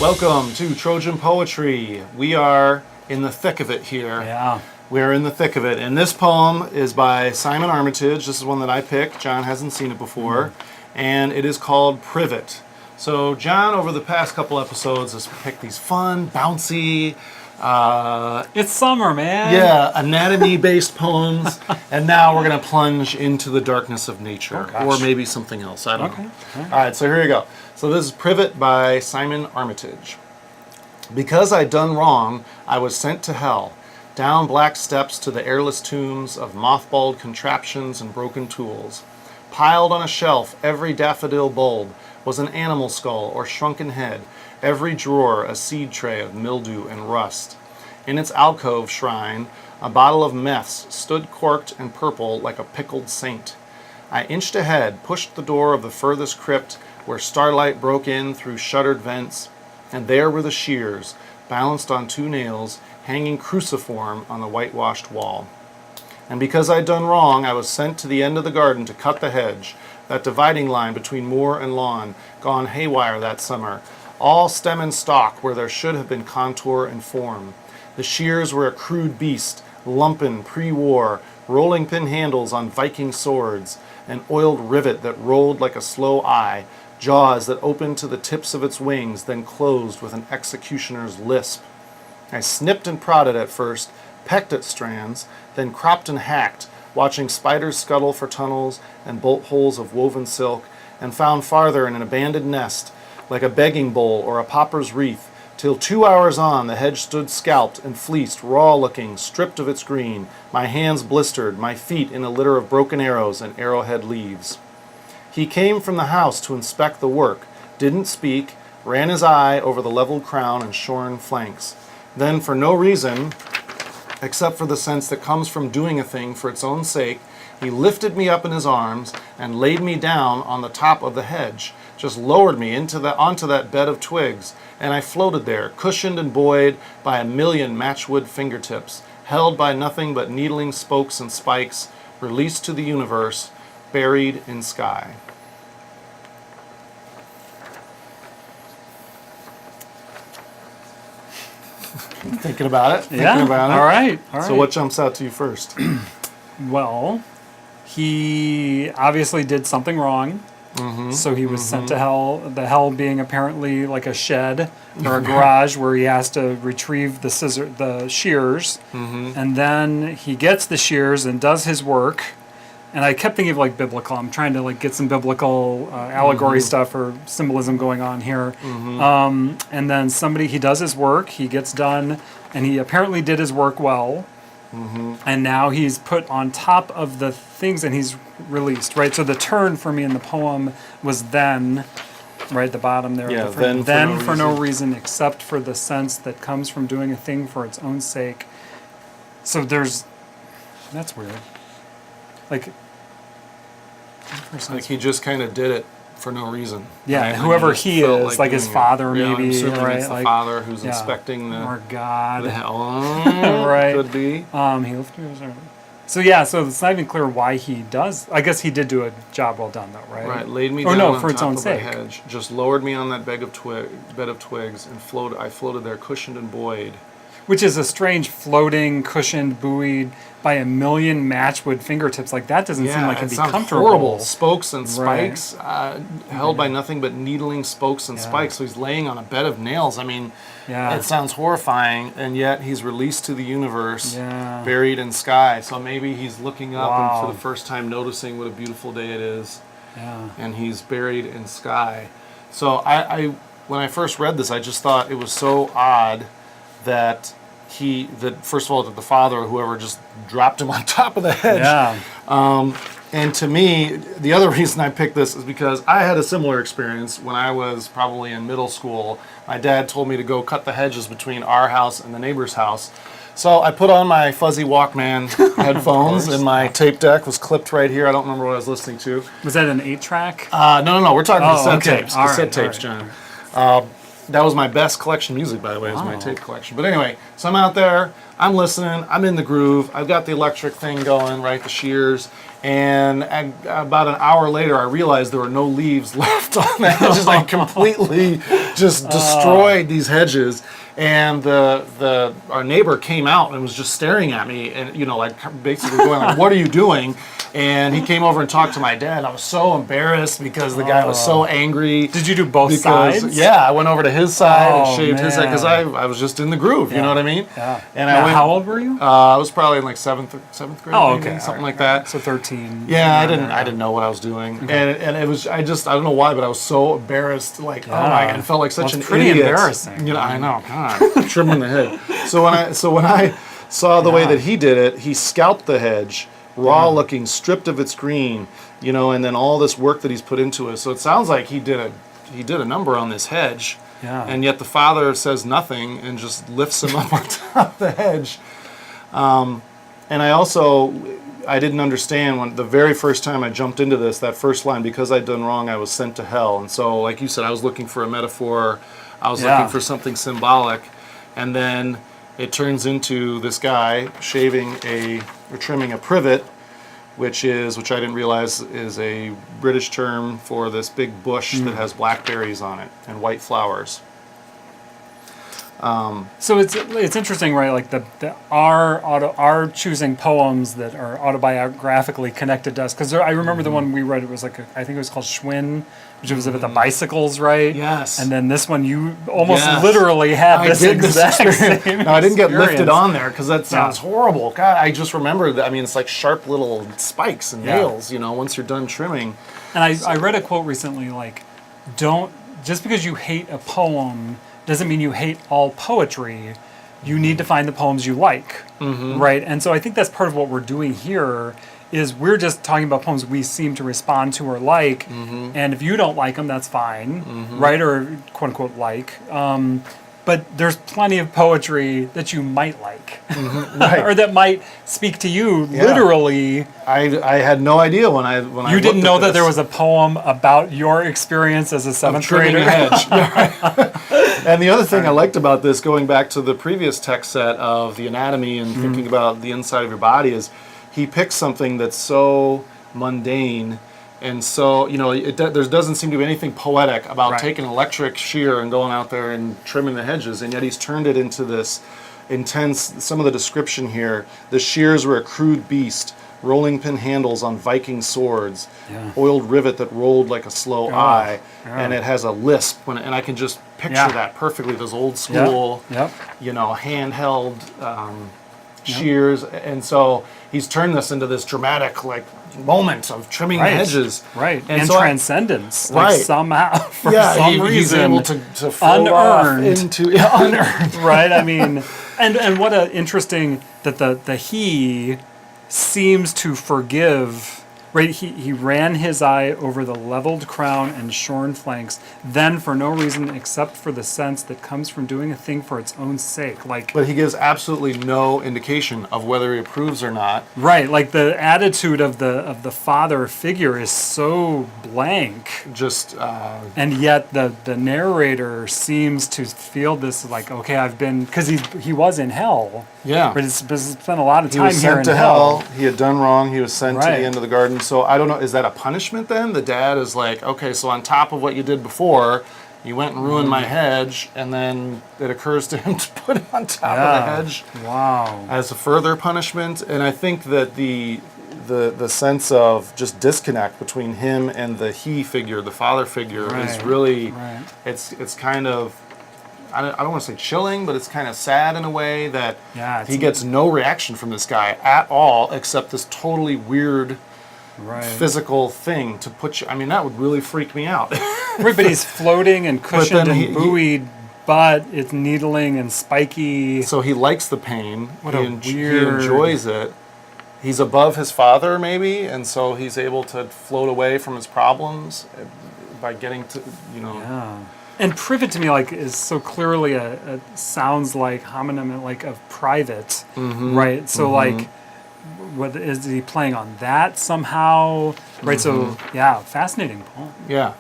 Welcome to Trojan Poetry. We are in the thick of it here. Yeah. We are in the thick of it. And this poem is by Simon Armitage. This is one that I picked. John hasn't seen it before. And it is called Privet. So John, over the past couple episodes, has picked these fun, bouncy, It's summer, man. yeah, anatomy-based poems. And now we're going to plunge into the darkness of nature. Oh, or gosh. maybe something else. I don't know. Okay. All right, so here you go. So this is Privet by Simon Armitage. Because I'd done wrong, I was sent to hell, down black steps to the airless tombs of mothballed contraptions and broken tools. Piled on a shelf, every daffodil bulb was an animal skull or shrunken head, every drawer a seed tray of mildew and rust. In its alcove shrine, a bottle of meths stood corked and purple like a pickled saint. I inched ahead, pushed the door of the furthest crypt where starlight broke in through shuttered vents, and there were the shears, balanced on two nails, hanging cruciform on the whitewashed wall. And because I'd done wrong, I was sent to the end of the garden to cut the hedge, that dividing line between moor and lawn, gone haywire that summer, all stem and stalk where there should have been contour and form. The shears were a crude beast, lumpen pre-war, rolling pin handles on Viking swords, an oiled rivet that rolled like a slow eye, jaws that opened to the tips of its wings, then closed with an executioner's lisp. I snipped and prodded at first, pecked at strands, then cropped and hacked, watching spiders scuttle for tunnels and bolt holes of woven silk, and found farther in an abandoned nest, like a begging bowl or a pauper's wreath, till 2 hours on the hedge stood scalped and fleeced, raw-looking, stripped of its green, my hands blistered, my feet in a litter of broken arrows and arrowhead leaves. He came from the house to inspect the work, didn't speak, ran his eye over the leveled crown and shorn flanks. Then, for no reason, except for the sense that comes from doing a thing for its own sake, he lifted me up in his arms and laid me down on the top of the hedge, just lowered me onto that bed of twigs, and I floated there, cushioned and buoyed by a million matchwood fingertips, held by nothing but needling spokes and spikes, released to the universe, buried in sky. Thinking about it? Yeah. Thinking about it? All right. So what jumps out to you first? Well, he obviously did something wrong. So he was sent to hell, the hell being apparently like a shed or a garage where he has to retrieve the shears. And then he gets the shears and does his work. And I kept thinking of like biblical. I'm trying to like get some biblical allegory stuff or symbolism going on here. And then he does his work, he gets done, and he apparently did his work well. And now he's put on top of the things and he's released, right? So the turn for me in the poem was then, right at the bottom there. Yeah, then for no reason except for the sense that comes from doing a thing for its own sake. So that's weird. Like he just kind of did it for no reason. Yeah, right? whoever he is, like his father, maybe. I'm assuming right? it's the like, father who's inspecting the or God. The hell. Right. Could be. He lifted his arm. So yeah, so it's not even clear why he does. I guess he did do a job well done, though, right? Right, laid me down on for its top own of sake. a hedge, just lowered me on that bed of twigs, and I floated there, cushioned and buoyed. Which is a strange floating, cushioned, buoyed by a million matchwood fingertips. Like that doesn't seem like it'd be comfortable. Horrible. Spokes and spikes, held by nothing but needling spokes and spikes. So he's laying on a bed of nails. I mean, it sounds horrifying, and yet he's released to the universe, buried in sky. So maybe he's looking up and for the first time noticing what a beautiful day it is. Yeah. And he's buried in sky. So I when I first read this, I just thought it was so odd that first of all, that the father or whoever just dropped him on top of the hedge. Yeah. And to me, the other reason I picked this is because I had a similar experience when I was probably in middle school. My dad told me to go cut the hedges between our house and the neighbor's house. So I put on my fuzzy Walkman headphones, and my tape deck was clipped right here. I don't remember what I was listening to. Was that an 8-track? No. We're talking cassette tapes. All Cassette right, tapes, all right, John. That was my best collection of music, by the way, was my Wow. tape collection. But anyway, so I'm out there, I'm listening, I'm in the groove, I've got the electric thing going, right, the shears, and about an hour later, I realized there were no leaves left on the hedges, like completely just destroyed these hedges. And our neighbor came out and was just staring at me, and like basically going like, "What are you doing?" And he came over and talked to my dad. I was so embarrassed because the guy was so angry. Did you do both sides? Yeah, I went over to his side and Oh, shaved his side because man. I was just in the groove. You know what I mean? Yeah. And Now, I went. how old were you? I was probably in like seventh grade. Oh, maybe, okay. something like that. So 13. Yeah, I didn't know what I was doing, and it was I don't know why, but I was so embarrassed, like oh my, and felt like such Well, an it's pretty idiot. embarrassing. I know, God, trimming the head. So when I saw the way that he did it, he scalped the hedge, raw looking, stripped of its green, and then all this work that he's put into it. So it sounds like he did a number on this hedge, and yet the father says nothing and just lifts him up on top of the hedge. And I didn't understand when the very first time I jumped into this, that first line, because I'd done wrong, I was sent to hell. And so, like you said, I was looking for a metaphor, I was looking for something symbolic, and then it turns into this guy trimming a privet, which I didn't realize is a British term for this big bush that has blackberries on it and white flowers. So it's interesting, right? Like our choosing poems that are autobiographically connected to us. Because I remember the one we read. It was like I think it was called Schwinn, which was about the bicycles, right? Yes. And then this one, you almost literally had this exact same. No, I didn't get lifted experience. on there because that sounds horrible. God, I just remember that. I mean, it's like sharp little spikes and nails. Once you're done trimming. And I read a quote recently, like, just because you hate a poem doesn't mean you hate all poetry. You need to find the poems you like, right? And so I think that's part of what we're doing here is we're just talking about poems we seem to respond to or like, and if you don't like them, that's fine, right? Or quote unquote like. But there's plenty of poetry that you might like, Right. or that might speak to you literally. I had no idea when I You didn't looked know at that this. there was a poem about your experience as a seventh trimming grader. a hedge. And the other thing I liked about this, going back to the previous text set of the anatomy and thinking about the inside of your body, is he picks something that's so mundane, and so there doesn't seem to be anything poetic about taking an electric shear and going out there and trimming the hedges, and yet he's turned it into this intense. Some of the description here: the shears were a crude beast, rolling pin handles on Viking swords, oiled rivet that rolled like a slow eye, and it has a lisp. And I can just picture that perfectly. Those old school, handheld shears, and so he's turned this into this dramatic moment of trimming the hedges, and so transcendence, somehow for some reason he's able to flow off into unearned, right? I mean, and what a interesting that the he seems to forgive. Right, he ran his eye over the leveled crown and shorn flanks, then for no reason except for the sense that comes from doing a thing for its own sake. But he gives absolutely no indication of whether he approves or not. Right, like the attitude of the father figure is so blank. And yet the narrator seems to feel this okay, I've been, because he was in hell. Yeah. But it's spent a lot of time he was here sent in to hell. He had done wrong. He was sent to the end of the garden. So I don't know. Is that a punishment then? The dad is like, okay, so on top of what you did before, you went and ruined my hedge, and then it occurs to him to put it on top of the hedge. Wow. As a further punishment. And I think that the sense of just disconnect between him and the he figure, the father figure, is really it's kind of, I don't want to say chilling, but it's kind of sad in a way that he gets no reaction from this guy at all, except this totally weird physical thing to put you. I mean, that would really freak me out. Right, but he's floating and cushioned and buoyed, but it's needling and spiky. So he likes the pain. He weird... enjoys it. He's above his father, maybe, and so he's able to float away from his problems by getting to, Yeah. And Privet to me is so clearly a sounds like homonym of Privet, right? So what is he playing on that somehow? Right. So fascinating poem. Yeah.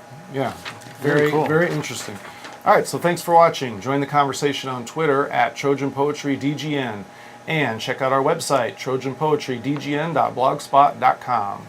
Very cool. Very interesting. All right, so thanks for watching. Join the conversation on Twitter at Trojan Poetry DGN, and check out our website, trojanpoetrydgn.blogspot.com.